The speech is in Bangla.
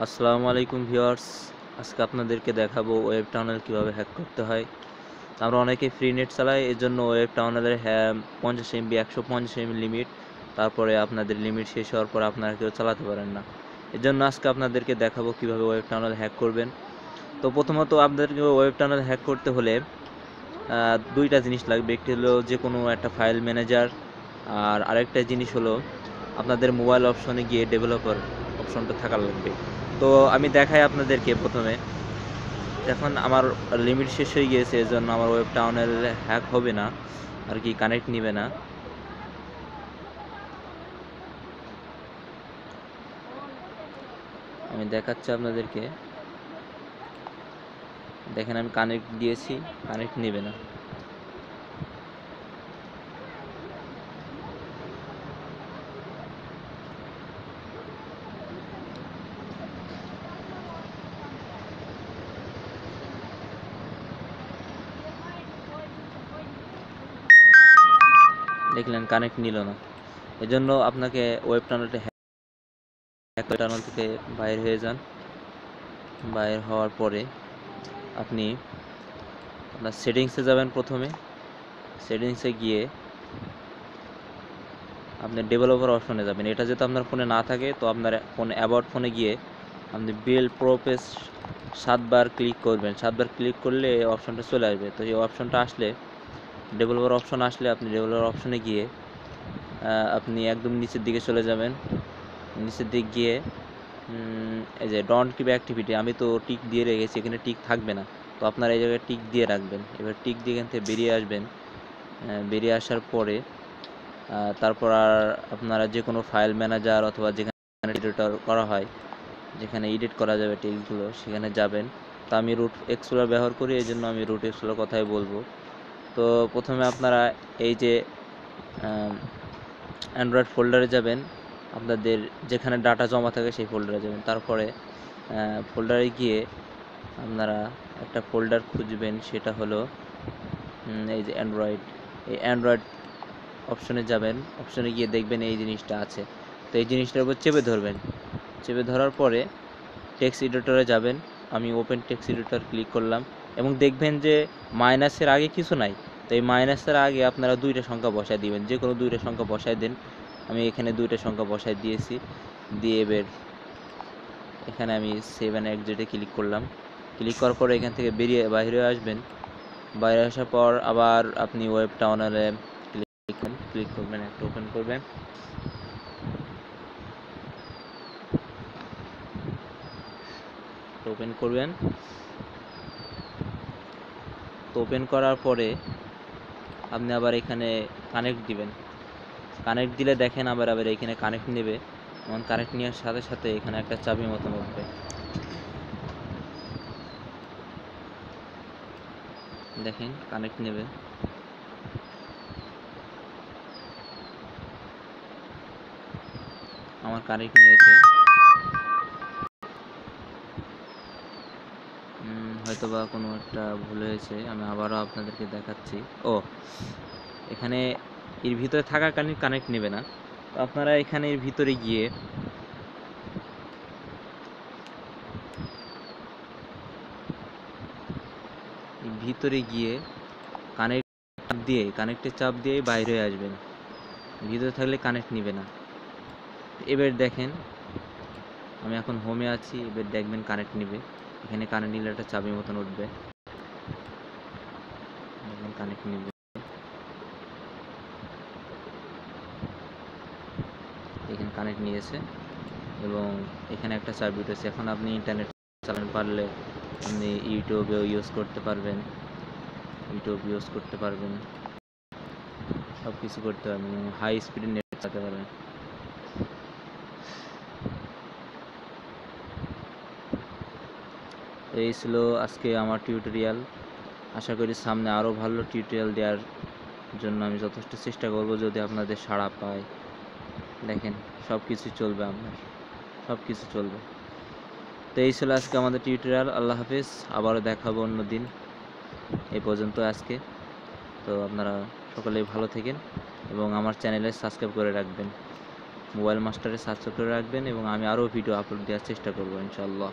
আসসালামু আলাইকুম ভিউয়ার্স। আজকে আপনাদেরকে দেখাবো ওয়েব টানেল কিভাবে হ্যাক করতে হয়। আমরা অনেকেই ফ্রি নেট চালাই, এর জন্য ওয়েব টানেলের 50 এমবি 150 এমবি লিমিট, তারপরে আপনাদের লিমিট শেষ হওয়ার পর আপনারা কেউ চালাতে পারেন না। এর জন্য আজকে আপনাদেরকে দেখাবো কিভাবে ওয়েব টানেল হ্যাক করবেন। তো প্রথমত আপনাদেরকে ওয়েব টানেল হ্যাক করতে হলে দুইটা জিনিস লাগবে। একটি হলো যে কোনো একটা ফাইল ম্যানেজার, আর আরেকটা জিনিস হলো আপনাদের মোবাইল অপশনে গিয়ে ডেভেলপার অপশনটা থাকা লাগবে। তো আমি দেখাই আপনাদেরকে প্রথমে। এখন আমার লিমিট শেষ হয়ে গিয়েছে, এজন্য আমার ওয়েব টানেল হ্যাক হবে না আর কি, কানেক্ট নিবে না। আমি দেখাচ্ছি আপনাদেরকে, দেখেন আমি কানেক্ট দিয়েছি, কানেক্ট নেবে না। দেখলেন কানেক্ট নিল না। এজন্য আপনাকে ওয়েব টানেলটা হ্যাক টানেল থেকে বাইরে হয়ে যান। বাইরে হওয়ার পরে আপনি আপনার সেটিংসে যাবেন। প্রথমে সেটিংসে গিয়ে আপনি ডেভেলপার অপশনে যাবেন। এটা যদি আপনার ফোনে না থাকে তো আপনার ফোন অ্যাবাউট ফোনে গিয়ে আপনি বিল্ড প্রোপেস 7বার ক্লিক করবেন। 7বার ক্লিক করলে এই অপশনটা চলে আসবে। তো এই অপশনটা আসলে, ডেভেলপার অপশন আসলে আপনি ডেভেলপার অপশনে গিয়ে আপনি একদম নিচের দিকে চলে যাবেন। নিচের দিকে গিয়ে এই যে ডন্ট কিপ অ্যাক্টিভিটি, আমি তো টিক দিয়ে রেখেছি, এখানে টিক থাকবে না। তো আপনারা এই জায়গায় টিক দিয়ে রাখবেন। এবার টিক দিয়ে এখান থেকে বেরিয়ে আসবেন। বেরিয়ে আসার পরে তারপর আর আপনারা যে কোনো ফাইল ম্যানেজার অথবা যেখানে এডিটর করা হয়, যেখানে এডিট করা যাবে টেক্সটগুলো, সেখানে যাবেন। তো আমি রুট এক্সপ্লোরার ব্যবহার করি, এই জন্য আমি রুট এক্সপ্লোরার কথাই বলবো। তো প্রথমে আপনারা এই যে অ্যান্ড্রয়েড ফোল্ডারে যাবেন, আপনাদের যেখানে ডাটা জমা থাকে সেই ফোল্ডারে যাবেন। তারপরে ফোল্ডারে গিয়ে আপনারা একটা ফোল্ডার খুঁজবেন, সেটা হলো এই যে অ্যান্ড্রয়েড। এই অ্যান্ড্রয়েড অপশনে যাবেন, অপশনে গিয়ে দেখবেন এই জিনিসটা আছে। তো এই জিনিসটার উপর চেপে ধরবেন। চেপে ধরার পরে টেক্সট এডিটরে যাবেন। আমি ওপেন টেক্সট এডিটর ক্লিক করলাম এবং দেখবেন যে মাইনাসের আগে কিছু নাই। তো এই মাইনাসের আগে আপনারা দুইটা সংখ্যা বসায় দিবেন, যে কোনো দুইটা সংখ্যা বসায় দেন। আমি এখানে দুইটা সংখ্যা বসায় দিয়েছি। দিয়ে এবার এখানে আমি 7 এক্সিটে ক্লিক করলাম। ক্লিক করার পরে এখান থেকে বাইরে আসবেন। বাইরে আসার পর আবার আপনি ওয়েব টানেলে ক্লিক করবেন, একটা ওপেন করবেন। ওপেন করবেন। তো ওপেন করার পরে আপনি আবার এখানে কানেক্ট দিবেন। কানেক্ট দিলে দেখেন আবার এখানে কানেক্ট নেবে। এবং কানেক্ট নেওয়ার সাথে সাথে এখানে একটা চাবি মতন উঠবে। দেখেন কানেক্ট নেবে। আমার কানেক্ট নিয়েছে। হয়তোবা কোনো একটা ভুল হয়েছে, আমি আবারও আপনাদেরকে দেখাচ্ছি। এখানে এর ভিতরে থাকাকালীন কানেক্ট নেবে না। তো আপনারা এখানে এর ভিতরে গিয়ে কানেক্টের চাপ দিয়ে বাইরে হয়ে আসবেন। ভিতরে থাকলে কানেক্ট নেবে না। এবার দেখেন আমি এখন হোমে আছি, এবার দেখবেন কানেক্ট নেবে। এখানে কানেক্ট নিলে একটা চাবি মতন উঠবে। দেখবেন কানেক্ট নেবে। এখানে কানেক্ট নিয়েছে এবং এখানে একটা চাবি উঠেছে। এখন আপনি ইন্টারনেট চালাতে পারলে আপনি ইউটিউবেও ইউজ করতে পারবেন, সব কিছু করতে পারবেন, হাই স্পিডে নেট চালাতে পারবেন। এই ছিল আজকে আমার টিউটোরিয়াল। আশা করি সামনে আরও ভালো টিউটোরিয়াল দেওয়ার জন্য আমি যথেষ্ট চেষ্টা করব, যদি আপনাদের সাড়া পায়। দেখেন সব কিছু চলবে, আপনার সব কিছু চলবে। তো এই ছিল আজকে আমাদের টিউটোরিয়াল। আল্লাহ হাফিজ, আবারও দেখাবো অন্য দিন। এই পর্যন্ত আজকে। তো আপনারা সকলেই ভালো থাকেন এবং আমার চ্যানেলে সাবস্ক্রাইব করে রাখবেন। মোবাইল মাস্টারে সাবস্ক্রাইব করে রাখবেন এবং আমি আরও ভিডিও আপলোড দেওয়ার চেষ্টা করবো ইনশাআল্লাহ।